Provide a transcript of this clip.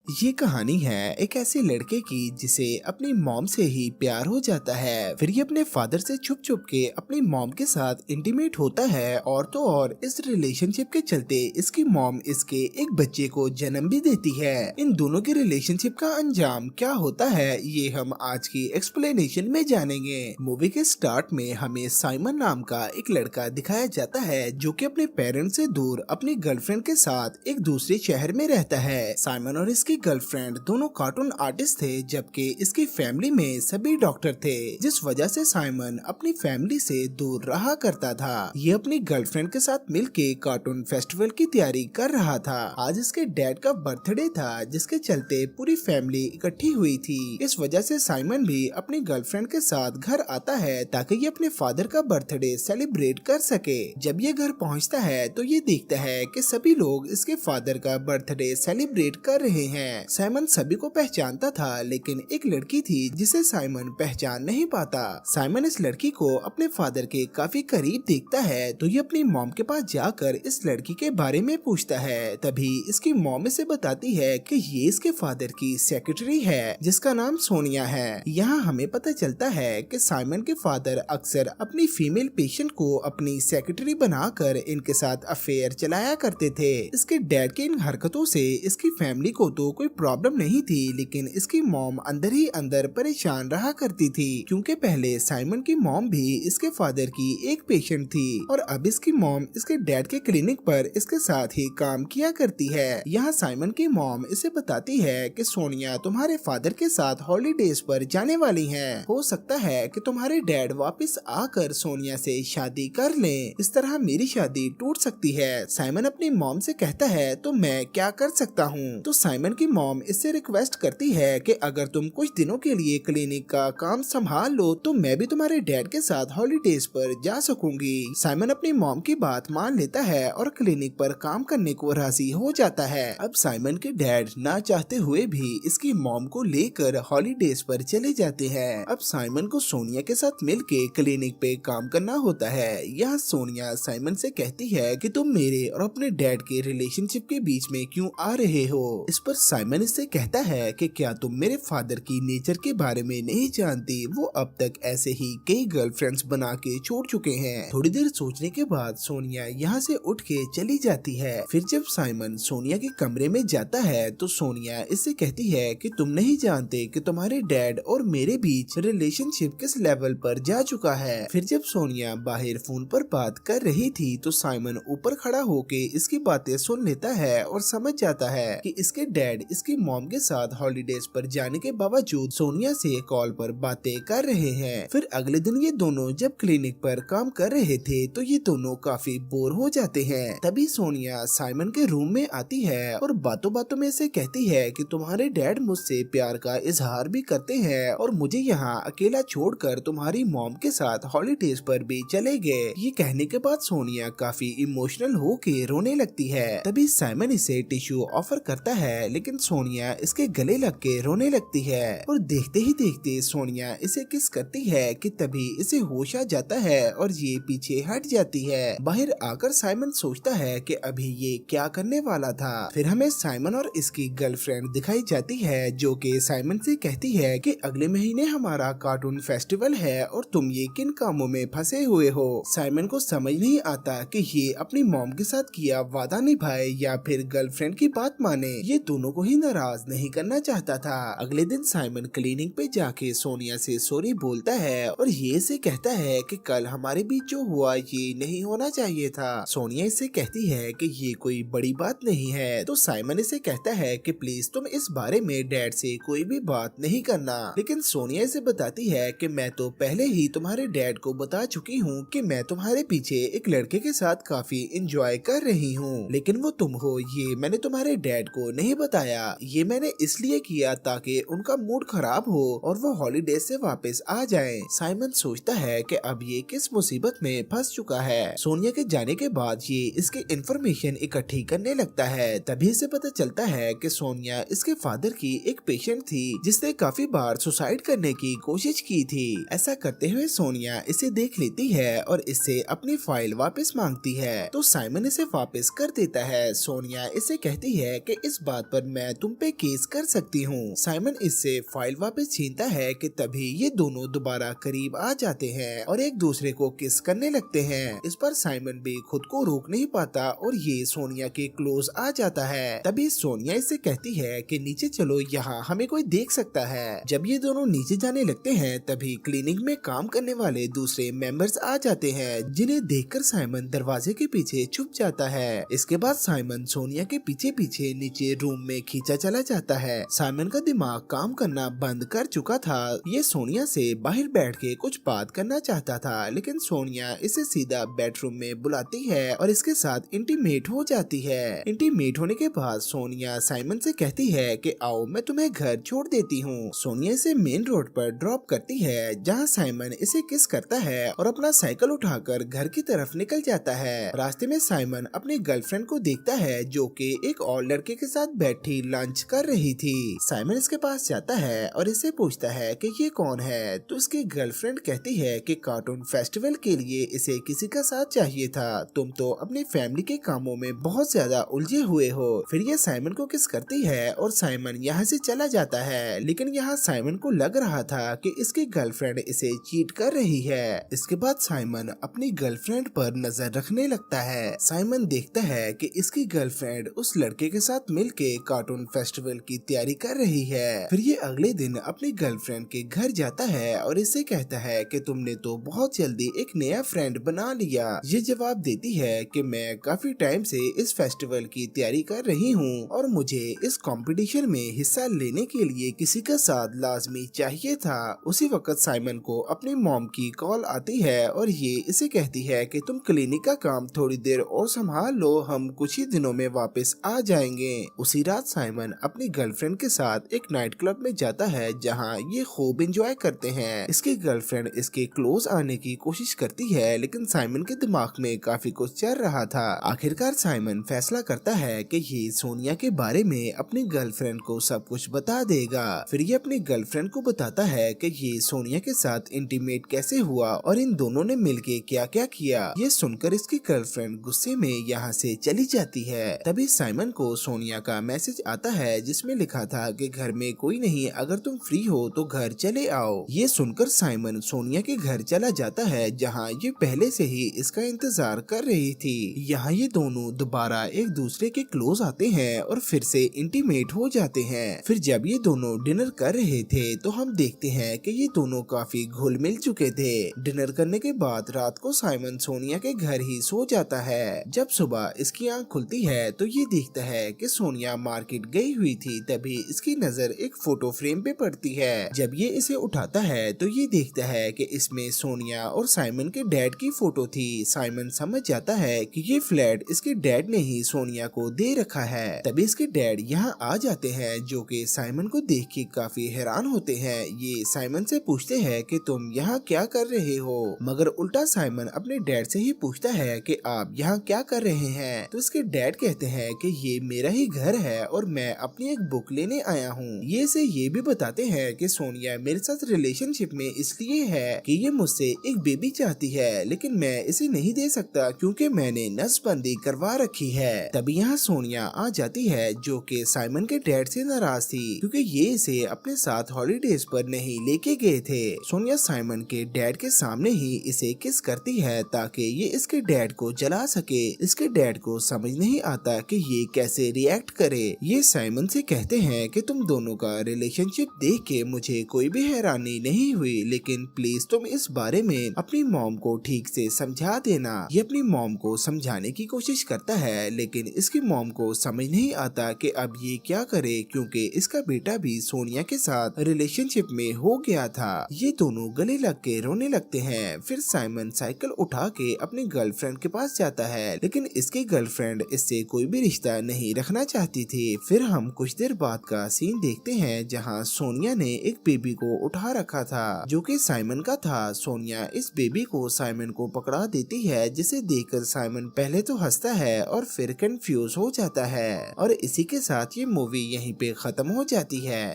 ये कहानी है एक ऐसे लड़के की जिसे अपनी मॉम से ही प्यार हो जाता है। फिर ये अपने फादर से छुप छुप के अपनी मॉम के साथ इंटीमेट होता है और तो और इस रिलेशनशिप के चलते इसकी मॉम इसके एक बच्चे को जन्म भी देती है। इन दोनों के रिलेशनशिप का अंजाम क्या होता है ये हम आज की एक्सप्लेनेशन में जानेंगे। मूवी के स्टार्ट में हमें साइमन नाम का एक लड़का दिखाया जाता है जो कि अपने पेरेंट्स से दूर अपनी गर्लफ्रेंड के साथ एक दूसरे शहर में रहता है। साइमन और इसकी गर्लफ्रेंड दोनों कार्टून आर्टिस्ट थे जबकि इसकी फैमिली में सभी डॉक्टर थे, जिस वजह से साइमन अपनी फैमिली से दूर रहा करता था। ये अपनी गर्लफ्रेंड के साथ मिलके कार्टून फेस्टिवल की तैयारी कर रहा था। आज इसके डैड का बर्थडे था जिसके चलते पूरी फैमिली इकट्ठी हुई थी। इस वजह से साइमन भी अपनी गर्लफ्रेंड के साथ घर आता है ताकि ये अपने फादर का बर्थडे सेलिब्रेट कर सके। जब ये घर पहुंचता है तो ये देखता है कि सभी लोग इसके फादर का बर्थडे सेलिब्रेट कर रहे हैं। साइमन सभी को पहचानता था लेकिन एक लड़की थी जिसे साइमन पहचान नहीं पाता। साइमन इस लड़की को अपने फादर के काफी करीब देखता है तो ये अपनी मॉम के पास जाकर इस लड़की के बारे में पूछता है। तभी इसकी मॉम इसे बताती है कि ये इसके फादर की सेक्रेटरी है जिसका नाम सोनिया है। यहाँ हमें पता चलता है कि साइमन के फादर अक्सर अपनी फीमेल पेशेंट को अपनी सेक्रेटरी बनाकर इनके साथ अफेयर चलाया करते थे। इसके डैड की इन हरकतों से इसकी फैमिली को तो कोई प्रॉब्लम नहीं थी लेकिन इसकी मॉम अंदर ही अंदर परेशान रहा करती थी क्योंकि पहले साइमन की मॉम भी इसके फादर की एक पेशेंट थी और अब इसकी मॉम इसके डैड के क्लिनिक पर इसके साथ ही काम किया करती है। यहाँ साइमन की मॉम इसे बताती है कि सोनिया तुम्हारे फादर के साथ हॉलीडेज पर जाने वाली हैं। हो सकता है कि तुम्हारे डैड वापस आकर सोनिया से शादी कर लें, इस तरह मेरी शादी टूट सकती है। साइमन अपनी मॉम से कहता है तो मैं क्या कर सकता हूँ। तो साइमन की मॉम इससे रिक्वेस्ट करती है कि अगर तुम कुछ दिनों के लिए क्लिनिक का काम संभाल लो तो मैं भी तुम्हारे डैड के साथ हॉलीडेज पर जा सकूंगी। साइमन अपनी मॉम की बात मान लेता है और क्लिनिक पर काम करने को राजी हो जाता है। अब साइमन के डैड ना चाहते हुए भी इसकी मॉम को लेकर हॉलीडेज पर चले जाते हैं। अब साइमन को सोनिया के साथ मिलके क्लिनिक पे काम करना होता है। यहाँ सोनिया साइमन से कहती है कि तुम मेरे और अपने डैड के रिलेशनशिप के बीच में क्यों आ रहे हो। इस पर साइमन इससे कहता है कि क्या तुम मेरे फादर की नेचर के बारे में नहीं जानती, वो अब तक ऐसे ही कई गर्लफ्रेंड्स बना के छोड़ चुके हैं। थोड़ी देर सोचने के बाद सोनिया यहाँ से उठ के चली जाती है। फिर जब साइमन सोनिया के कमरे में जाता है तो सोनिया इससे कहती है कि तुम नहीं जानते कि तुम्हारे डैड और मेरे बीच रिलेशनशिप किस लेवल पर जा चुका है। फिर जब सोनिया बाहर फोन पर बात कर रही थी तो साइमन ऊपर खड़ा होके इसकी बातें सुन लेता है और समझ जाता है कि इसके डैड इसकी मॉम के साथ हॉलीडेज पर जाने के बावजूद सोनिया से कॉल पर बातें कर रहे हैं। फिर अगले दिन ये दोनों जब क्लिनिक पर काम कर रहे थे तो ये दोनों काफी बोर हो जाते हैं। तभी सोनिया साइमन के रूम में आती है और बातों बातों में से कहती है कि तुम्हारे डैड मुझसे प्यार का इजहार भी करते हैं और मुझे यहाँ अकेला छोड़कर तुम्हारी मॉम के साथ हॉलीडेज पर भी चले गए। ये कहने के बाद सोनिया काफी इमोशनल होके रोने लगती है। तभी साइमन इसे टिश्यू ऑफर करता है लेकिन सोनिया इसके गले लग के रोने लगती है और देखते ही देखते सोनिया इसे किस करती है कि तभी इसे होश आ जाता है और ये पीछे हट जाती है। बाहर आकर साइमन सोचता है कि अभी ये क्या करने वाला था। फिर हमें साइमन और इसकी गर्लफ्रेंड दिखाई जाती है जो कि साइमन से कहती है कि अगले महीने हमारा कार्टून फेस्टिवल है और तुम ये किन कामों में फंसे हुए हो। साइमन को समझ नहीं आता कि ये अपनी मॉम के साथ किया वादा निभाए या फिर गर्लफ्रेंड की बात माने। ये दोनों को ही नाराज नहीं करना चाहता था। अगले दिन साइमन क्लिनिक पे जाके सोनिया से सॉरी बोलता है और ये से कहता है कि कल हमारे बीच जो हुआ ये नहीं होना चाहिए था। सोनिया इसे कहती है कि ये कोई बड़ी बात नहीं है तो साइमन इसे कहता है कि प्लीज तुम इस बारे में डैड से कोई भी बात नहीं करना। लेकिन सोनिया इसे बताती है कि मैं तो पहले ही तुम्हारे डैड को बता चुकी हूँ कि मैं तुम्हारे पीछे एक लड़के के साथ काफी इंजॉय कर रही हूँ, लेकिन वो तुम हो ये मैंने तुम्हारे डैड को नहीं बताया। ये मैंने इसलिए किया ताकि उनका मूड खराब हो और वो हॉलीडे से वापस आ जाएं। साइमन सोचता है कि अब ये किस मुसीबत में फंस चुका है। सोनिया के जाने के बाद ये इसकी इंफॉर्मेशन इकट्ठी करने लगता है। तभी से पता चलता है कि सोनिया इसके फादर की एक पेशेंट थी जिसने काफी बार सुसाइड करने की कोशिश की थी। ऐसा करते हुए सोनिया इसे देख लेती है और इससे अपनी फाइल वापस मांगती है तो साइमन इसे वापस कर देता है। सोनिया इसे कहती है कि इस बात पर मैं तुम पे केस कर सकती हूँ। साइमन इससे फाइल वापस छीनता है कि तभी ये दोनों दोबारा करीब आ जाते हैं और एक दूसरे को किस करने लगते हैं। इस पर साइमन भी खुद को रोक नहीं पाता और ये सोनिया के क्लोज आ जाता है। तभी सोनिया इससे कहती है कि नीचे चलो, यहाँ हमें कोई देख सकता है। जब ये दोनों नीचे जाने लगते हैं तभी क्लिनिक में काम करने वाले दूसरे मेंबर्स आ जाते हैं, जिन्हें देखकर साइमन दरवाजे के पीछे छुप जाता है। इसके बाद साइमन सोनिया के पीछे पीछे नीचे रूम में खींचा चला जाता है। साइमन का दिमाग काम करना बंद कर चुका था। ये सोनिया से बाहर बैठ के कुछ बात करना चाहता था, लेकिन सोनिया इसे सीधा बेडरूम में बुलाती है और इसके साथ इंटीमेट हो जाती है। इंटीमेट होने के बाद सोनिया साइमन से कहती है कि आओ मैं तुम्हें घर छोड़ देती हूँ। सोनिया इसे मेन रोड पर ड्रॉप करती है, जहाँ साइमन इसे किस करता है और अपना साइकिल उठाकर घर की तरफ निकल जाता है। रास्ते में साइमन अपनी गर्लफ्रेंड को देखता है, जो कि एक और लड़के के साथ बैठी लंच कर रही थी। साइमन इसके पास जाता है और इससे पूछता है कि ये कौन है, तो उसकी गर्लफ्रेंड कहती है कि कार्टून फेस्टिवल के लिए इसे किसी का साथ चाहिए था, तुम तो अपनी फैमिली के कामों में बहुत ज्यादा उलझे हुए हो। फिर ये साइमन को किस करती है और साइमन यहाँ से चला जाता है, लेकिन यहाँ साइमन को लग रहा था कि इसकी गर्लफ्रेंड इसे चीट कर रही है। इसके बाद साइमन अपनी गर्लफ्रेंड पर नजर रखने लगता है। साइमन देखता है कि इसकी गर्लफ्रेंड उस लड़के के साथ मिलके कार्टून फेस्टिवल की तैयारी कर रही है। फिर ये अगले दिन अपनी गर्लफ्रेंड के घर जाता है और इससे कहता है कि तुमने तो बहुत जल्दी एक नया फ्रेंड बना लिया। ये जवाब देती है कि मैं काफी टाइम से इस फेस्टिवल की तैयारी कर रही हूँ और मुझे इस कंपटीशन में हिस्सा लेने के लिए किसी का साथ लाजमी चाहिए था। उसी वक्त साइमन को अपनी मॉम की कॉल आती है और ये इसे कहती है कि तुम क्लिनिक का काम थोड़ी देर और संभाल लो, हम कुछ ही दिनों में वापस आ जाएंगे। उसी रात साइमन अपनी गर्लफ्रेंड के साथ एक नाइट क्लब में जाता है, जहाँ ये खूब एंजॉय करते हैं। इसकी गर्लफ्रेंड इसके क्लोज आने की कोशिश करती है, लेकिन साइमन के दिमाग में काफी कुछ चल रहा था। आखिरकार साइमन फैसला करता है कि ये सोनिया के बारे में अपनी गर्लफ्रेंड को सब कुछ बता देगा। फिर ये अपनी गर्लफ्रेंड को बताता है कि ये सोनिया के साथ इंटीमेट कैसे हुआ और इन दोनों ने मिलके क्या क्या किया। ये सुनकर इसकी गर्लफ्रेंड गुस्से में यहाँ से चली जाती है। तभी साइमन को सोनिया का मैसेज आता है, जिसमें लिखा था कि घर में कोई नहीं, अगर तुम फ्री हो तो घर चले आओ। ये सुनकर साइमन सोनिया के घर चला जाता है, जहाँ ये पहले से ही इसका इंतजार कर रही थी। यहाँ ये दोनों दोबारा एक दूसरे के क्लोज आते हैं और फिर से इंटीमेट हो जाते हैं। फिर जब ये दोनों डिनर कर रहे थे तो हम देखते हैं कि ये दोनों काफी घुल मिल चुके थे। डिनर करने के बाद रात को साइमन सोनिया के घर ही सो जाता है। जब सुबह इसकी आंख खुलती है तो ये देखता है कि सोनिया मार्केट गई हुई थी। तभी इसकी नजर एक फोटो फ्रेम पे पड़ती है। जब ये इसे उठाता है तो ये देखता है कि इसमें सोनिया और साइमन के डैड की फोटो थी। साइमन समझ जाता है कि ये फ्लैट इसके डैड ने ही सोनिया को दे रखा है। तभी इसके डैड यहाँ आ जाते हैं, जो कि साइमन को देख के काफी हैरान होते हैं। ये साइमन से पूछते हैं कि तुम यहाँ क्या कर रहे हो, मगर उल्टा साइमन अपने डैड से ही पूछता है कि आप यहाँ क्या कर रहे हैं। तो इसके डैड कहते हैं कि ये मेरा ही घर है और मैं अपनी एक बुक लेने आया हूँ। ये इसे ये भी बताते हैं कि सोनिया मेरे साथ रिलेशनशिप में इसलिए है कि ये मुझसे एक बेबी चाहती है, लेकिन मैं इसे नहीं दे सकता क्योंकि मैंने नसबंदी करवा रखी है। तभी यहाँ सोनिया आ जाती है, जो कि साइमन के डैड से नाराज थी क्योंकि ये इसे अपने साथ हॉलीडेज पर नहीं लेके गए थे। सोनिया साइमन के डैड के सामने ही इसे किस करती है ताकि ये इसके डैड को जला सके। इसके डैड को समझ नहीं आता कि ये कैसे रिएक्ट करे। ये साइमन से कहते हैं कि तुम दोनों का रिलेशनशिप देख के मुझे कोई भी हैरानी नहीं हुई, लेकिन प्लीज तुम इस बारे में अपनी मॉम को ठीक से समझा देना। ये अपनी मॉम को समझाने की कोशिश करता है, लेकिन इसकी मॉम को समझ नहीं आता कि अब ये क्या करे, क्योंकि इसका बेटा भी सोनिया के साथ रिलेशनशिप में हो गया था। ये दोनों गले लग के रोने लगते हैं। फिर साइमन साइकिल उठा के अपनी गर्लफ्रेंड के पास जाता है, लेकिन इसकी गर्लफ्रेंड इससे कोई भी रिश्ता नहीं रखना चाहती थी। फिर हम कुछ देर बाद का सीन देखते हैं, जहाँ सोनिया ने एक बेबी को उठा रखा था, जो कि साइमन का था। सोनिया इस बेबी को साइमन को पकड़ा देती है, जिसे देखकर साइमन पहले तो हंसता है और फिर कंफ्यूज हो जाता है। और इसी के साथ ये मूवी यहीं पे खत्म हो जाती है।